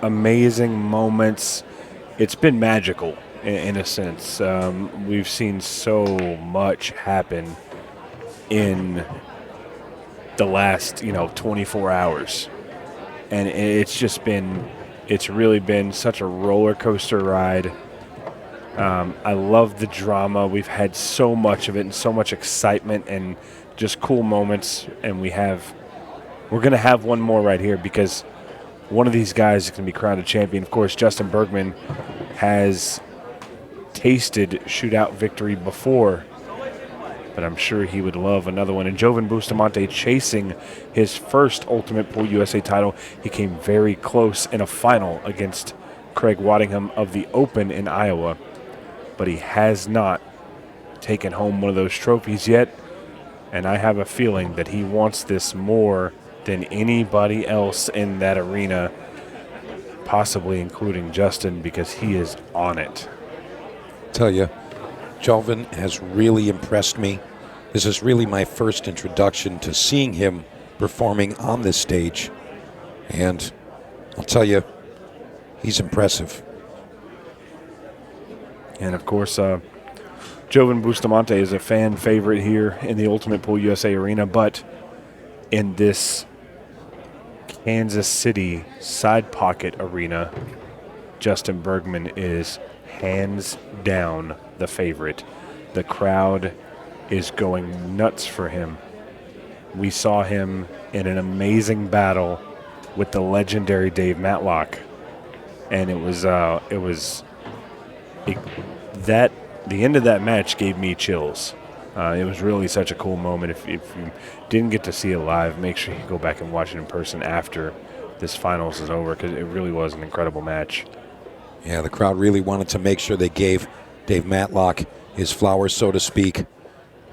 amazing moments. It's been magical in a sense. We've seen so much happen in the last 24 hours, and it's really been such a roller coaster ride. I love the drama. We've had so much of it and so much excitement and just cool moments, and we're going to have one more right here because one of these guys is going to be crowned a champion. Of course, Justin Bergman has tasted shootout victory before, but I'm sure he would love another one. And Joven Bustamante chasing his first Ultimate Pool USA title. He came very close in a final against Craig Waddingham of the Open in Iowa, but he has not taken home one of those trophies yet, and I have a feeling that he wants this more than anybody else in that arena, possibly including Justin, because he is on it. Tell you, Joven has really impressed me. This is really my first introduction to seeing him performing on this stage, and I'll tell you, he's impressive. And of course, Joven Bustamante is a fan favorite here in the Ultimate Pool USA arena, but in this Kansas City side pocket arena, Justin Bergman is hands down the favorite. The crowd is going nuts for him. We saw him in an amazing battle with the legendary Dave Matlock, and the end of that match gave me chills. It was really such a cool moment. If you didn't get to see it live, make sure you go back and watch it in person after this finals is over, because it really was an incredible match. Yeah, the crowd really wanted to make sure they gave Dave Matlock his flowers, so to speak.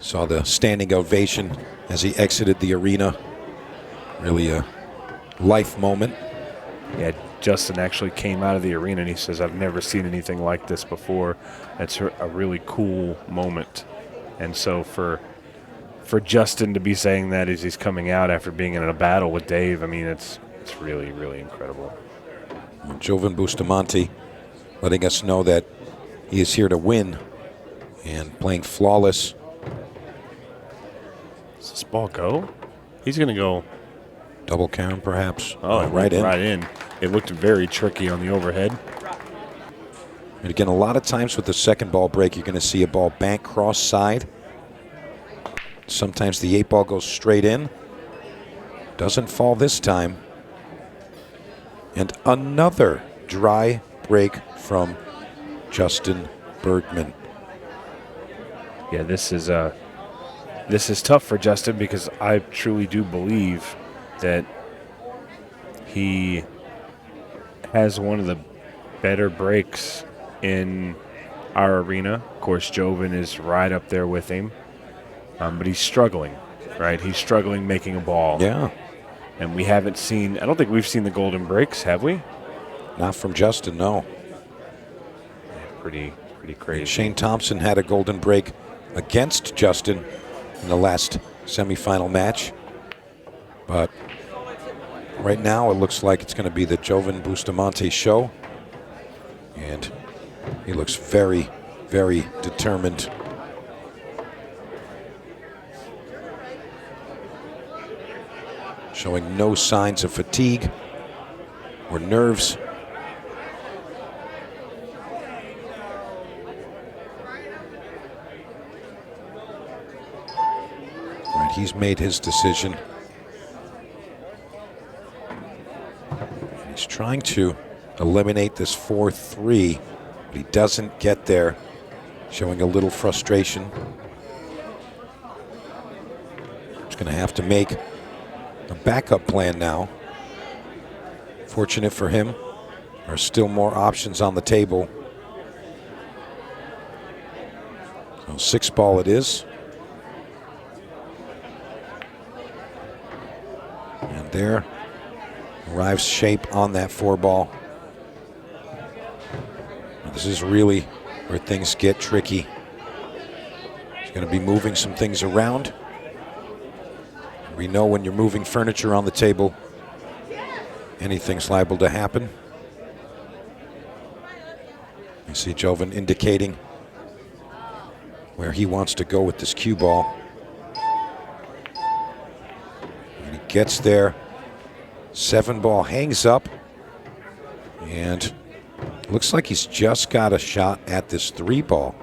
Saw the standing ovation as he exited the arena. Really a life moment. Yeah, Justin actually came out of the arena and he says, "I've never seen anything like this before." That's a really cool moment. And so for Justin to be saying that as he's coming out after being in a battle with Dave, I mean, it's really, really incredible. Joven Bustamante letting us know that he is here to win and playing flawless. Does this ball go? He's going to go. Double count, perhaps. Oh, right in. Right in. It looked very tricky on the overhead. And again, a lot of times with the second ball break, you're going to see a ball bank cross side. Sometimes the 8 ball goes straight in. Doesn't fall this time. And another dry break from Justin Bergman. Yeah, this is tough for Justin, because I truly do believe that he has one of the better breaks in our arena. Of course, Joven is right up there with him, but he's struggling, right? He's struggling making a ball. Yeah. And we haven't seen, I don't think we've seen the golden breaks, have we? Not from Justin, no. Yeah, pretty crazy. And Shane Thompson had a golden break against Justin in the last semifinal match. But right now it looks like it's going to be the Joven Bustamante show. And he looks very, very determined. Showing no signs of fatigue or nerves. All right, he's made his decision. He's trying to eliminate this 4-3, but he doesn't get there, showing a little frustration. He's going to have to make a backup plan now. Fortunate for him, there are still more options on the table. So 6 ball it is. And there arrives shape on that 4 ball. This is really where things get tricky. He's going to be moving some things around. We know when you're moving furniture on the table, anything's liable to happen. see Joven indicating where he wants to go with this cue ball. And he gets there. 7-ball hangs up. And looks like he's just got a shot at this 3-ball.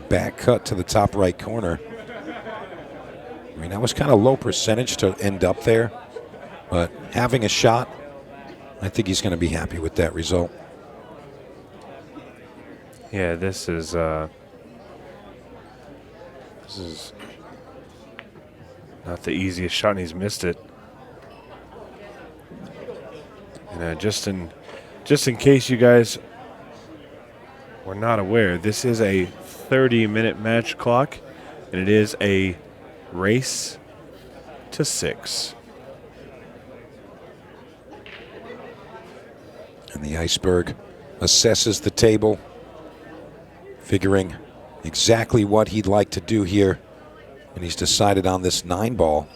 Back cut to the top right corner. I mean, that was kind of low percentage to end up there. But having a shot, I think he's going to be happy with that result. Yeah, this is not the easiest shot, and he's missed it. And just in case you guys were not aware, this is a 30-minute match clock, and it is a race to 6. And the Iceberg assesses the table, figuring exactly what he'd like to do here. And he's decided on this 9-ball.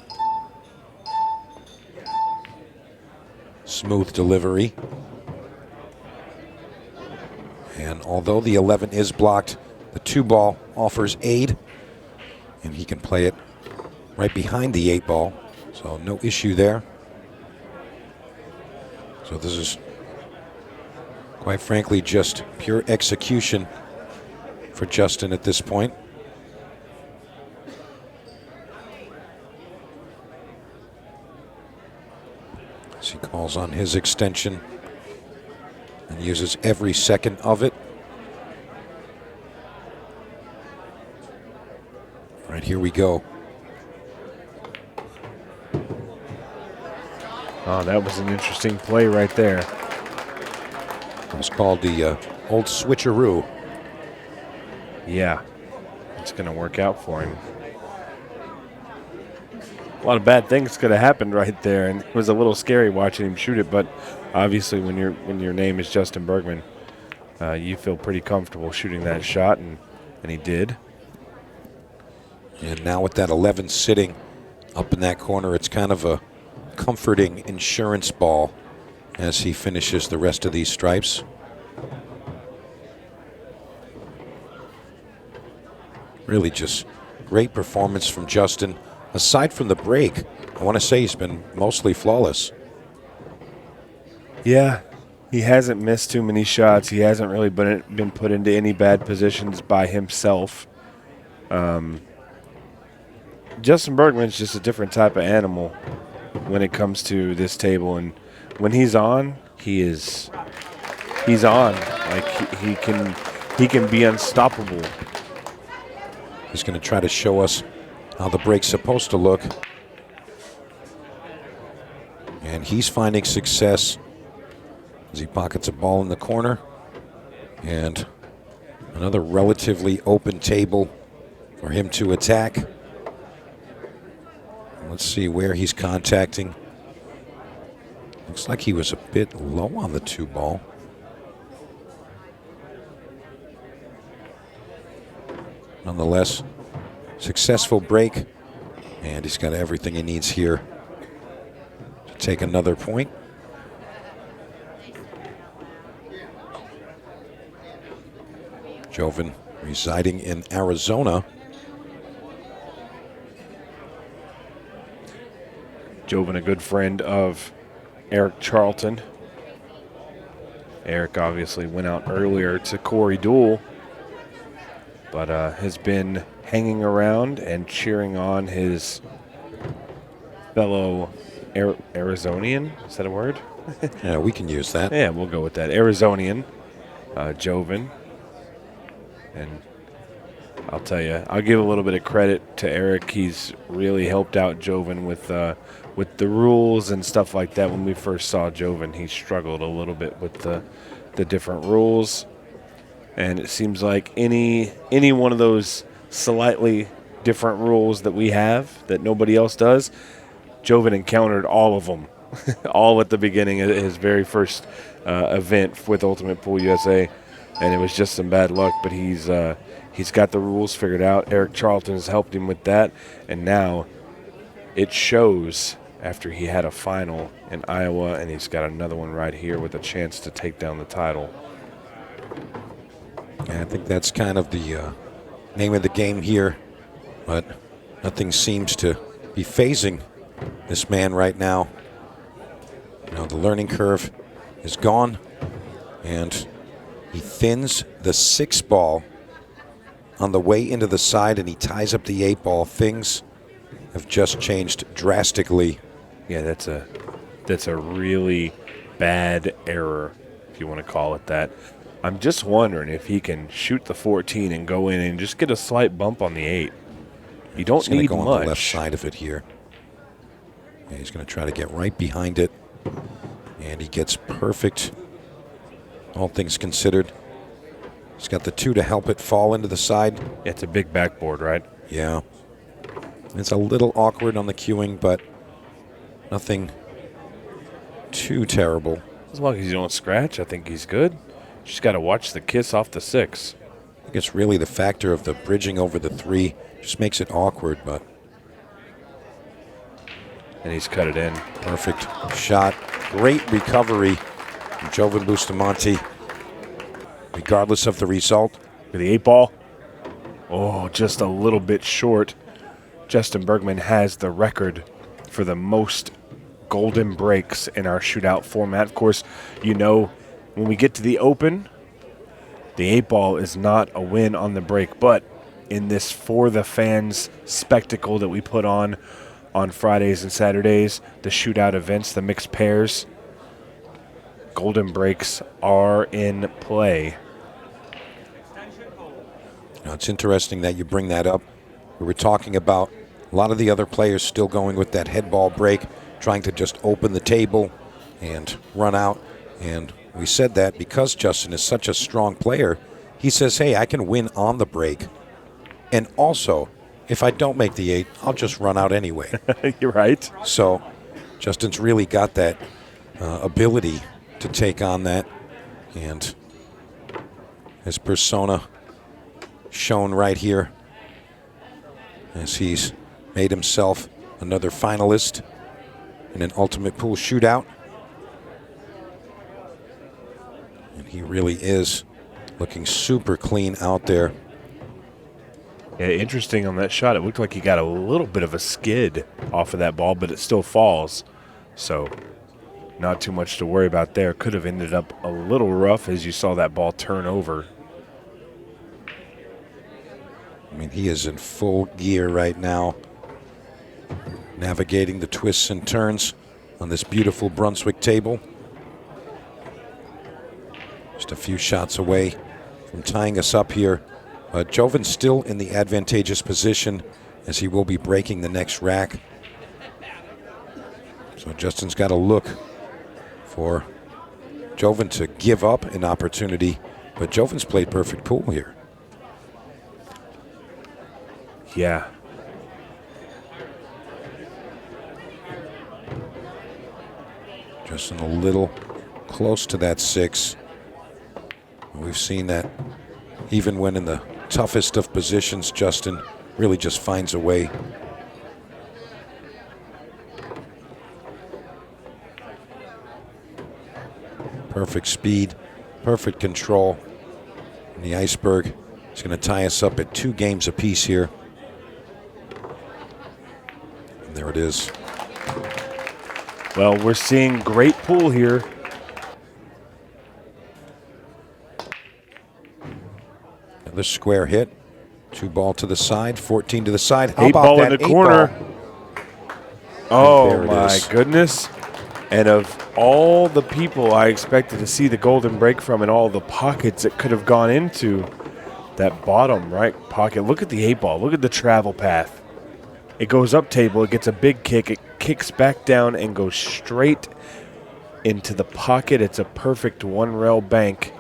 Smooth delivery. And although the 11 is blocked, the 2-ball offers aid. And he can play it right behind the 8-ball. So no issue there. So this is, quite frankly, just pure execution for Justin at this point. As he calls on his extension and uses every second of it. Right, here we go. Oh, that was an interesting play right there. It was called the old switcheroo. Yeah, it's going to work out for him. A lot of bad things could have happened right there, and it was a little scary watching him shoot it. But obviously, when your name is Justin Bergman, you feel pretty comfortable shooting that shot, and he did. And now with that 11 sitting up in that corner, it's kind of a comforting insurance ball as he finishes the rest of these stripes. Really just great performance from Justin. Aside from the break, I want to say he's been mostly flawless. Yeah, he hasn't missed too many shots. He hasn't really been put into any bad positions by himself. Justin Bergman's just a different type of animal when it comes to this table, and when he's on, he's on. Like he can be unstoppable. He's going to try to show us how the break's supposed to look. And he's finding success as he pockets a ball in the corner. And another relatively open table for him to attack. Let's see where he's contacting. Looks like he was a bit low on the 2-ball. Nonetheless, successful break, and he's got everything he needs here to take another point. Joven residing in Arizona. Joven, a good friend of Eric Charlton. Eric obviously went out earlier to Corey Duel, but has been hanging around and cheering on his fellow Arizonian. Is that a word? Yeah, we can use that. Yeah, we'll go with that. Arizonian, Joven. And I'll tell you, I'll give a little bit of credit to Eric. He's really helped out Joven with the rules and stuff like that. When we first saw Joven, he struggled a little bit with the different rules. And it seems like any one of those slightly different rules that we have that nobody else does, Joven encountered all of them, all at the beginning of his very first event with Ultimate Pool USA, and it was just some bad luck. But he's got the rules figured out. Eric Charlton has helped him with that, and now it shows after he had a final in Iowa, and he's got another one right here with a chance to take down the title. Yeah, I think that's kind of the name of the game here, but nothing seems to be phasing this man right now. You know, the learning curve is gone, and he thins the 6 ball on the way into the side, and he ties up the 8 ball. Things have just changed drastically. Yeah, that's a really bad error, if you want to call it that. I'm just wondering if he can shoot the 14 and go in and just get a slight bump on the 8. You don't need go much. On the left side of it here. Yeah, he's going to try to get right behind it, and he gets perfect, all things considered. He's got the 2 to help it fall into the side. Yeah, it's a big backboard, right? Yeah. It's a little awkward on the cueing, but nothing too terrible. As long as you don't scratch, I think he's good. Just got to watch the kiss off the 6. I think it's really the factor of the bridging over the 3. Just makes it awkward, but. And he's cut it in. Perfect shot. Great recovery from Joven Bustamante, regardless of the result. For the 8 ball. Oh, just a little bit short. Justin Bergman has the record for the most golden breaks in our shootout format. Of course, you know, when we get to the Open, the 8 ball is not a win on the break. But in this For the Fans spectacle that we put on Fridays and Saturdays, the shootout events, the mixed pairs, golden breaks are in play. Now, it's interesting that you bring that up. We were talking about a lot of the other players still going with that head ball break, trying to just open the table and run out. And we said that because Justin is such a strong player, he says, hey, I can win on the break. And also, if I don't make the 8, I'll just run out anyway. You're right. So Justin's really got that ability to take on that. And his persona shown right here as he's made himself another finalist in an ultimate pool shootout. And he really is looking super clean out there. Yeah, interesting on that shot. It looked like he got a little bit of a skid off of that ball, but it still falls. So not too much to worry about there. Could have ended up a little rough as you saw that ball turn over. I mean, he is in full gear right now, navigating the twists and turns on this beautiful Brunswick table. Just a few shots away from tying us up here. Joven's still in the advantageous position as he will be breaking the next rack. So Justin's got to look for Joven to give up an opportunity, but Joven's played perfect pool here. Yeah. Justin a little close to that 6. We've seen that even when in the toughest of positions, Justin really just finds a way. Perfect speed, perfect control. And the Iceberg is going to tie us up at 2 games apiece here. And there it is. Well, we're seeing great pool here. Another square hit. 2 ball to the side, 14 to the side. How 8 about ball that in the 8 corner. Ball? Oh, my goodness. And of all the people I expected to see the golden break from and all the pockets it could have gone into, that bottom right pocket. Look at the 8 ball. Look at the travel path. It goes up table. It gets a big kick. It kicks back down and goes straight into the pocket. It's a perfect 1-rail bank.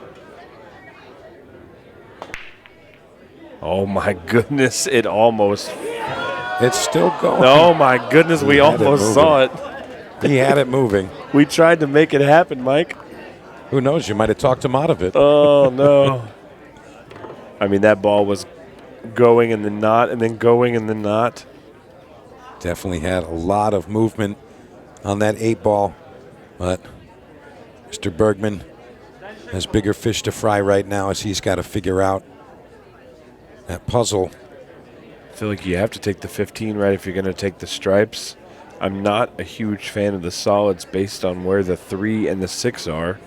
Oh, my goodness. It almost. It's still going. Oh, my goodness. We almost saw it. He had it moving. We tried to make it happen, Mike. Who knows? You might have talked him out of it. Oh, no. I mean, that ball was going in the knot and then going in the knot. Definitely had a lot of movement on that 8 ball. But Mr. Bergman has bigger fish to fry right now as he's got to figure out that puzzle. I feel like you have to take the 15, right, if you're going to take the stripes. I'm not a huge fan of the solids based on where the 3 and the 6 are.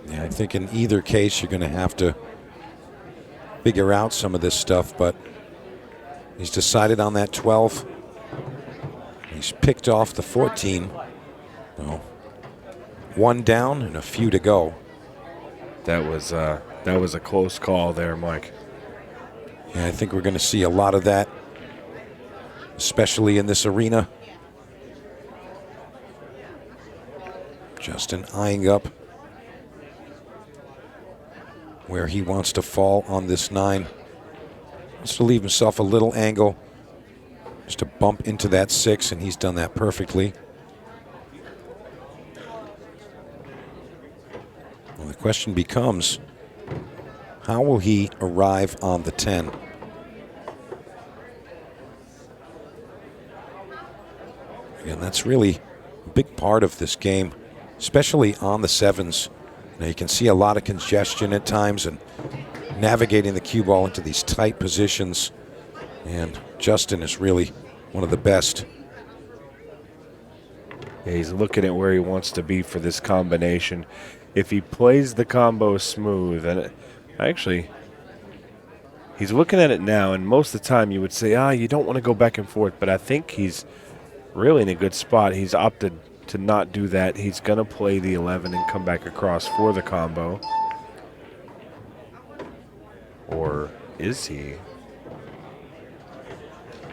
Yeah, I think in either case you're going to have to figure out some of this stuff, but he's decided on that 12. He's picked off the 14. So 1 down and a few to go. That was a close call there, Mike. Yeah, I think we're going to see a lot of that, especially in this arena. Justin eyeing up where he wants to fall on this 9. Wants to leave himself a little angle just to bump into that 6, and he's done that perfectly. Well, the question becomes, how will he arrive on the 10? Again, that's really a big part of this game, especially on the 7s. Now you can see a lot of congestion at times and navigating the cue ball into these tight positions. And Justin is really one of the best. Yeah, he's looking at where he wants to be for this combination. If he plays the combo smooth, and actually, he's looking at it now, and most of the time you would say, you don't want to go back and forth, but I think he's really in a good spot. He's opted to not do that. He's going to play the 11 and come back across for the combo. Or is he?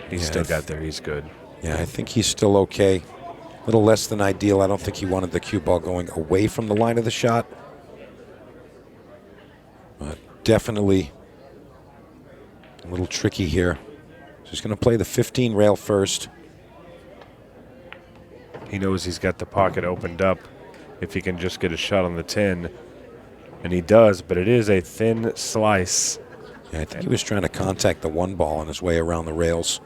He's still got there. He's good. Yeah, I think he's still okay. A little less than ideal. I don't think he wanted the cue ball going away from the line of the shot. But definitely a little tricky here. So he's going to play the 15 rail first. He knows he's got the pocket opened up if he can just get a shot on the 10. And he does, but it is a thin slice. Yeah, I think he was trying to contact the 1 ball on his way around the rails.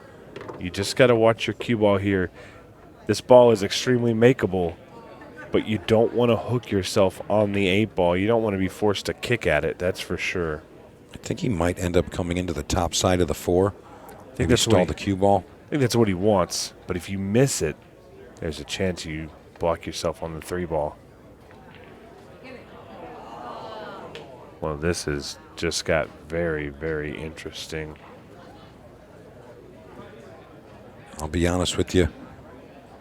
You just got to watch your cue ball here. This ball is extremely makeable, but you don't want to hook yourself on the 8 ball. You don't want to be forced to kick at it, that's for sure. I think he might end up coming into the top side of the 4. I think Maybe stall the cue ball. I think that's what he wants, but if you miss it, there's a chance you block yourself on the 3 ball. Well, this has just got very, very interesting. I'll be honest with you.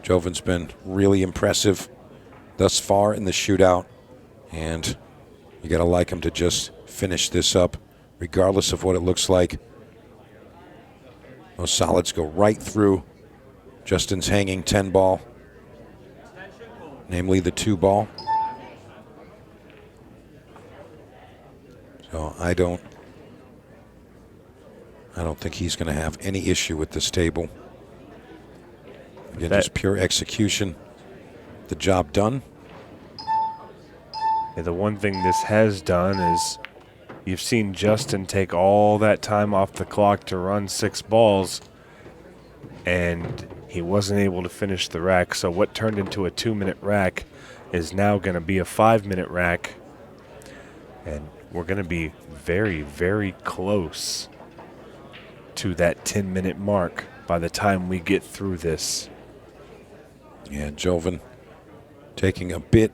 Joven's been really impressive thus far in the shootout, and you got to like him to just finish this up, regardless of what it looks like. Those solids go right through Justin's hanging 10 ball, namely the 2 ball. So I don't think he's going to have any issue with this table. Again, just pure execution. The job done. Yeah, the one thing this has done is you've seen Justin take all that time off the clock to run 6 balls, and he wasn't able to finish the rack. So what turned into a 2-minute rack is now going to be a 5-minute rack. And we're going to be very, very close to that 10-minute mark by the time we get through this. Yeah, Joven taking a bit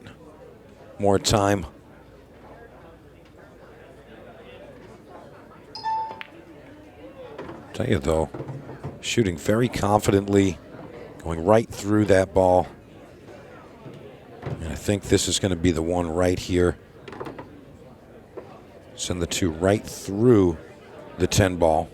more time. Tell you though, shooting very confidently, going right through that ball. And I think this is going to be the one right here. Send the 2 right through the 10 ball.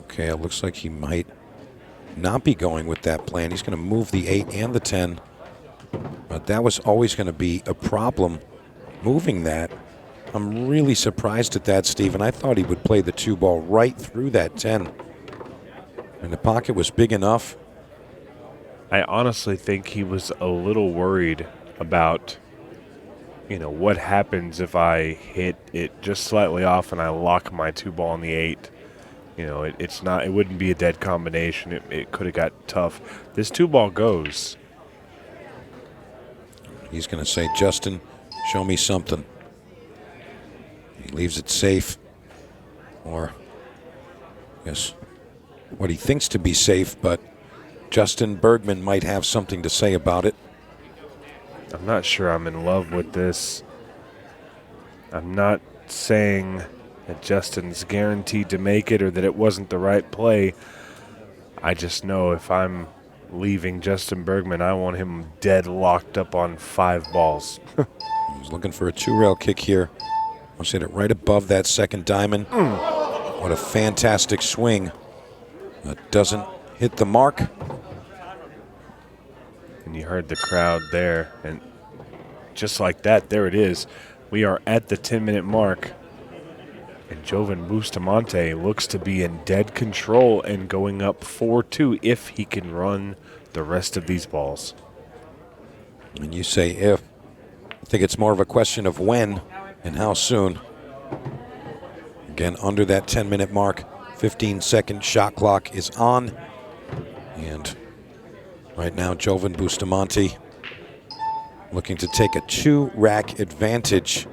Okay, it looks like he might not be going with that plan. He's going to move the 8 and the 10. But that was always going to be a problem, moving that. I'm really surprised at that, Stephen. I thought he would play the 2 ball right through that 10. And the pocket was big enough. I honestly think he was a little worried about, what happens if I hit it just slightly off and I lock my 2-ball on the 8? It wouldn't be a dead combination. It could have got tough. This 2-ball goes. He's going to say, Justin, show me something. He leaves it safe. Or, yes, what he thinks to be safe, but Justin Bergman might have something to say about it. I'm not sure I'm in love with this. I'm not saying that Justin's guaranteed to make it or that it wasn't the right play. I just know if I'm leaving Justin Bergman, I want him dead locked up on 5 balls. He's looking for a 2-rail kick here. Wants to hit it right above that second diamond. What a fantastic swing. That doesn't hit the mark. And you heard the crowd there. And just like that, there it is. We are at the 10-minute mark. And Joven Bustamante looks to be in dead control and going up 4-2 if he can run the rest of these balls. And you say if. I think it's more of a question of when and how soon. Again, under that 10-minute mark, 15-second shot clock is on. And right now, Joven Bustamante looking to take a 2-rack advantage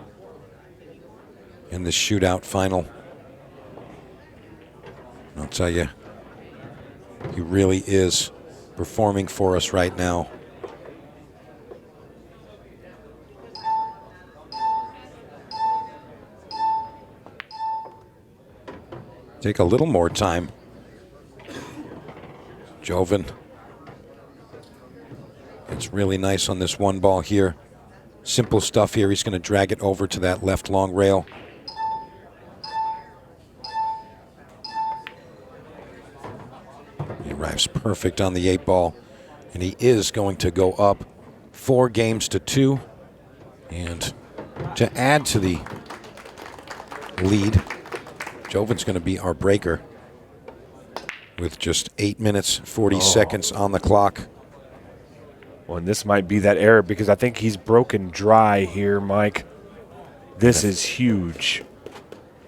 in the shootout final. I'll tell you, he really is performing for us right now. Take a little more time. Joven. It's really nice on this 1 ball here. Simple stuff here. He's going to drag it over to that left long rail. He arrives perfect on the 8 ball. And he is going to go up 4 games to 2. And to add to the lead, Joven's going to be our breaker with just 8 minutes, 40 seconds on the clock. Well, and this might be that error because I think he's broken dry here, Mike. This is huge.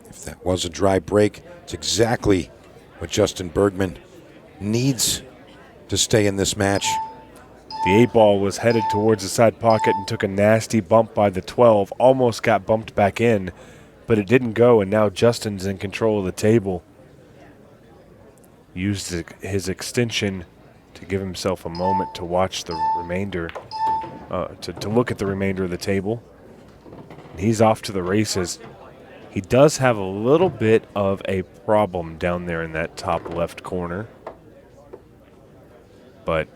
If that was a dry break, it's exactly what Justin Bergman needs to stay in this match. The 8-ball was headed towards the side pocket and took a nasty bump by the 12. Almost got bumped back in, but it didn't go, and now Justin's in control of the table. Used his extension to give himself a moment to watch the remainder, to look at the remainder of the table. And he's off to the races. He does have a little bit of a problem down there in that top left corner, but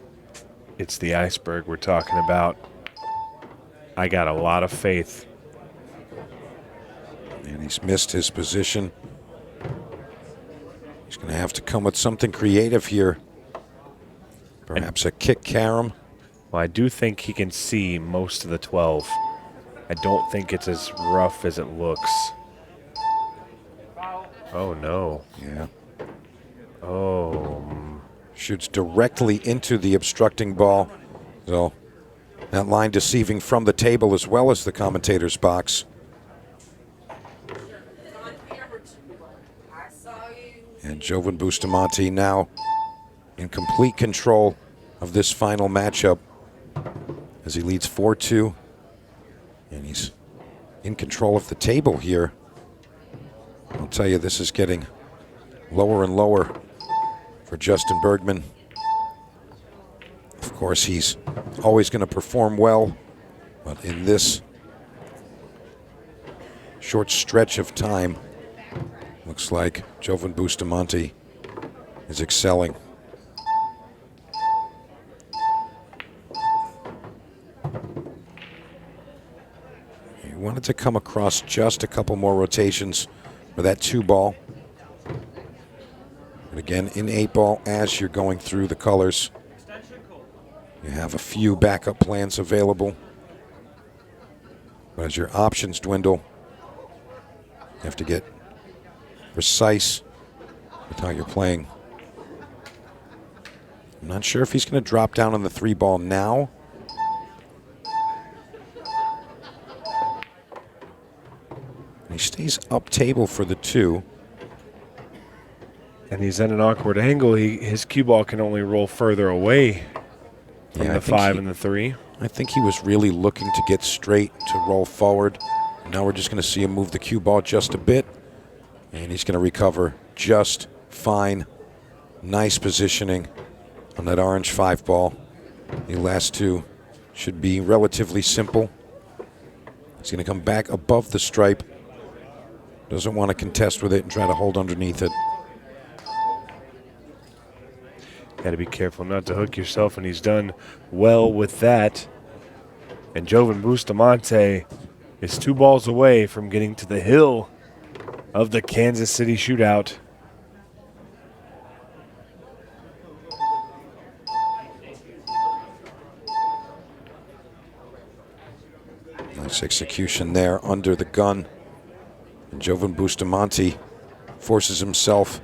it's the iceberg we're talking about. I got a lot of faith. And he's missed his position. He's going to have to come with something creative here. Perhaps a kick carom. Well, I do think he can see most of the 12. I don't think it's as rough as it looks. Oh, no. Yeah. Oh. Shoots directly into the obstructing ball. So that line deceiving from the table as well as the commentator's box. And Joven Bustamante now in complete control of this final matchup as he leads 4-2. And he's in control of the table here. I'll tell you, this is getting lower and lower for Justin Bergman. Of course, he's always going to perform well, but in this short stretch of time, looks like Joven Bustamante is excelling. He wanted to come across just a couple more rotations for that 2-ball. But again, in 8-ball, as you're going through the colors, you have a few backup plans available. But as your options dwindle, you have to get precise with how you're playing. I'm not sure if he's going to drop down on the 3-ball now. stays up table for the 2. And he's at an awkward angle. His cue ball can only roll further away from the 5 and the 3. I think he was really looking to get straight to roll forward. Now we're just going to see him move the cue ball just a bit. And he's going to recover just fine. Nice positioning on that orange 5 ball. The last 2 should be relatively simple. He's going to come back above the stripe. Doesn't want to contest with it and try to hold underneath it. Got to be careful not to hook yourself, and he's done well with that. And Joven Bustamante is 2 balls away from getting to the hill of the Kansas City Shootout. Nice execution there under the gun. And Joven Bustamante forces himself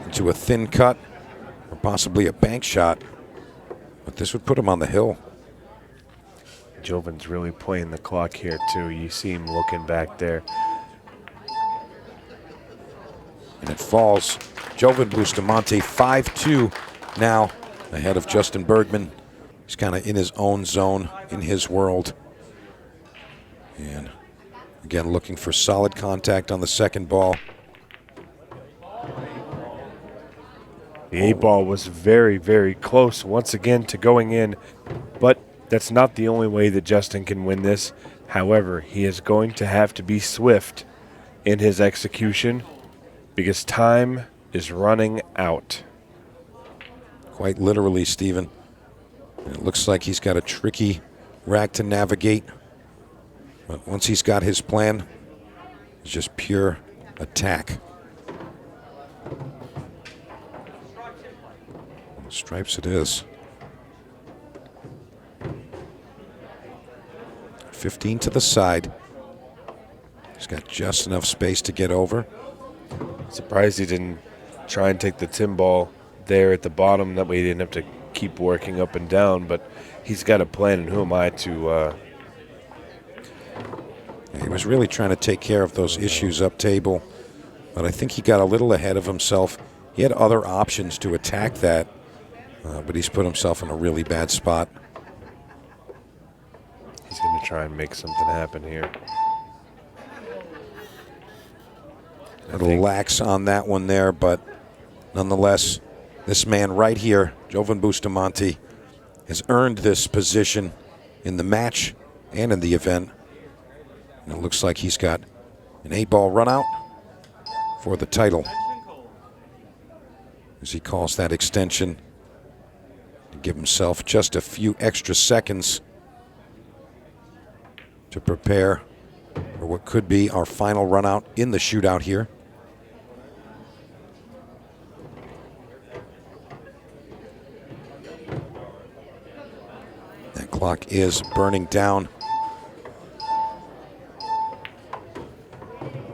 into a thin cut or possibly a bank shot. But this would put him on the hill. Joven's really playing the clock here, too. You see him looking back there. And it falls. Joven Bustamante 5-2 now ahead of Justin Bergman. He's kind of in his own zone, in his world. And again, looking for solid contact on the second ball. The 8 ball was very, very close once again to going in, but that's not the only way that Justin can win this. However, he is going to have to be swift in his execution because time is running out. Quite literally, Stephen. And it looks like he's got a tricky rack to navigate. But once he's got his plan, it's just pure attack. Stripes it is. 15 to the side. He's got just enough space to get over. Surprised he didn't try and take the tin ball there at the bottom. That way he didn't have to keep working up and down. But he's got a plan, and who am I to... He was really trying to take care of those issues up table. But I think he got a little ahead of himself. He had other options to attack that. But he's put himself in a really bad spot. He's going to try and make something happen here. A little lax on that one there, but nonetheless, this man right here, Joven Bustamante, has earned this position in the match and in the event. And it looks like he's got an 8-ball run out for the title. As he calls that extension. To give himself just a few extra seconds to prepare for what could be our final run out in the shootout here. That clock is burning down.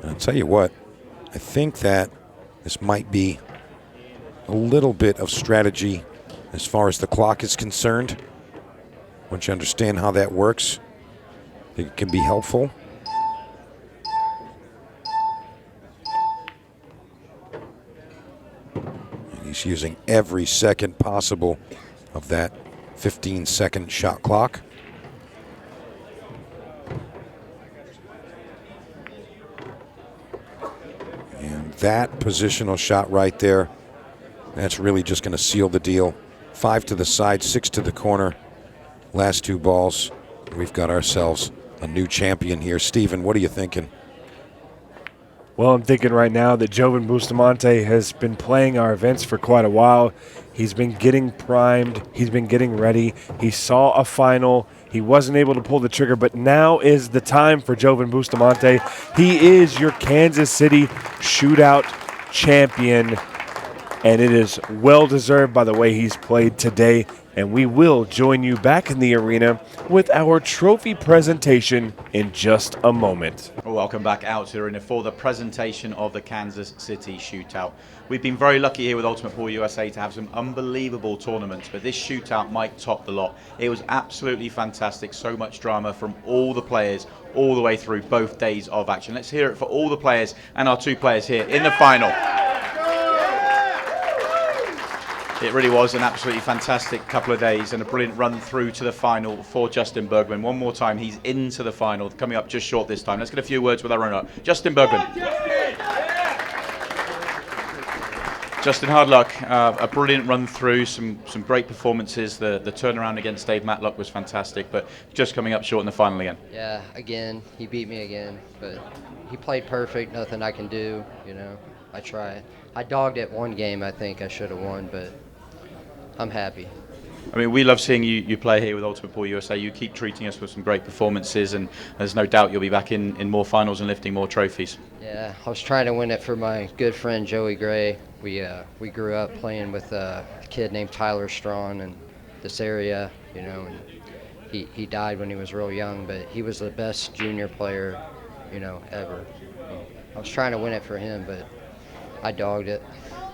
And I'll tell you what, I think that this might be a little bit of strategy as far as the clock is concerned. Once you understand how that works, I think it can be helpful. And he's using every second possible of that 15-second shot clock. And that positional shot right there, that's really just going to seal the deal. 5 to the side, 6 to the corner. Last 2 balls. We've got ourselves a new champion here. Steven, what are you thinking? Well, I'm thinking right now that Joven Bustamante has been playing our events for quite a while. He's been getting primed. He's been getting ready. He saw a final. He wasn't able to pull the trigger, but now is the time for Joven Bustamante. He is your Kansas City Shootout champion. and it is well-deserved by the way he's played today. And we will join you back in the arena with our trophy presentation in just a moment. Welcome back out to the arena for the presentation of the Kansas City Shootout. We've been very lucky here with Ultimate Pool USA to have some unbelievable tournaments, but this shootout might top the lot. It was absolutely fantastic, so much drama from all the players all the way through both days of action. Let's hear it for all the players and our two players here in the final. It really was an absolutely fantastic couple of days and a brilliant run through to the final for Justin Bergman. One more time, he's into the final, coming up just short this time. Let's get a few words with our runner-up, Justin Bergman. Justin, hard luck. A brilliant run through, some great performances. The turnaround against Dave Matlock was fantastic, but just coming up short in the final again. Yeah, again, he beat me again, but he played perfect, nothing I can do, you know. I tried. I dogged it one game, I think I should have won, but I'm happy. I mean, we love seeing you play here with Ultimate Pool USA. You keep treating us with some great performances, and there's no doubt you'll be back in more finals and lifting more trophies. Yeah, I was trying to win it for my good friend Joey Gray. We grew up playing with a kid named Tyler Strawn in this area, you know, and he died when he was real young, but he was the best junior player, you know, ever. I was trying to win it for him, but I dogged it.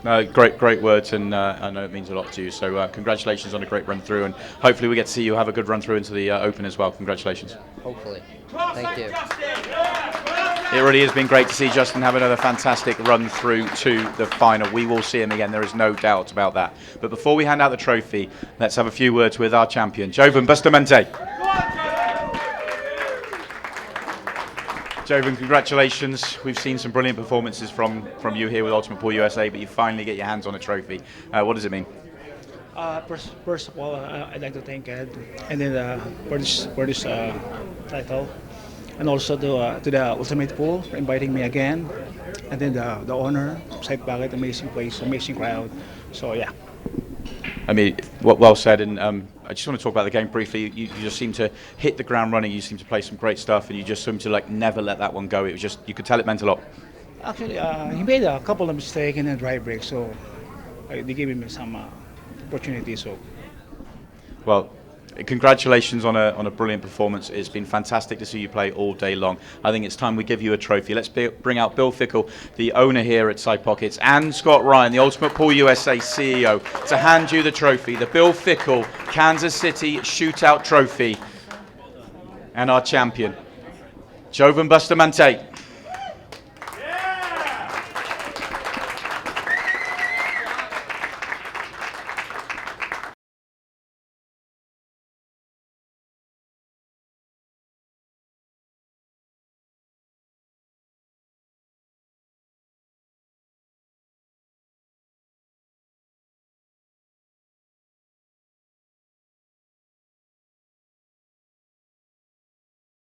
No, great words, and I know it means a lot to you. So congratulations on a great run through, and hopefully we get to see you have a good run through into the Open as well. Congratulations. Yeah, hopefully. Thank you. It really has been great to see Justin have another fantastic run through to the final. We will see him again, there is no doubt about that. But before we hand out the trophy, let's have a few words with our champion, Joven Bustamante. Joven, congratulations. We've seen some brilliant performances from you here with Ultimate Pool USA, but you finally get your hands on a trophy. What does it mean? First of all, I'd like to thank Ed, and then for this title, and also to the Ultimate Pool for inviting me again, and then the owner, Site Bucket, amazing place, amazing crowd. So yeah. I mean, well said, and I just want to talk about the game briefly. You just seem to hit the ground running. You seem to play some great stuff, and you just seem to like never let that one go. It was just, you could tell it meant a lot. Actually, he made a couple of mistakes in the dry break, so they gave him some opportunity. So, well, congratulations on a brilliant performance. It's been fantastic to see you play all day long. I think it's time we give you a trophy. Let's bring out Bill Fickle, the owner here at Side Pockets, and Scott Ryan, the Ultimate Pool USA CEO, to hand you the trophy, the Bill Fickle Kansas City Shootout Trophy, and our champion, Joven Bustamante.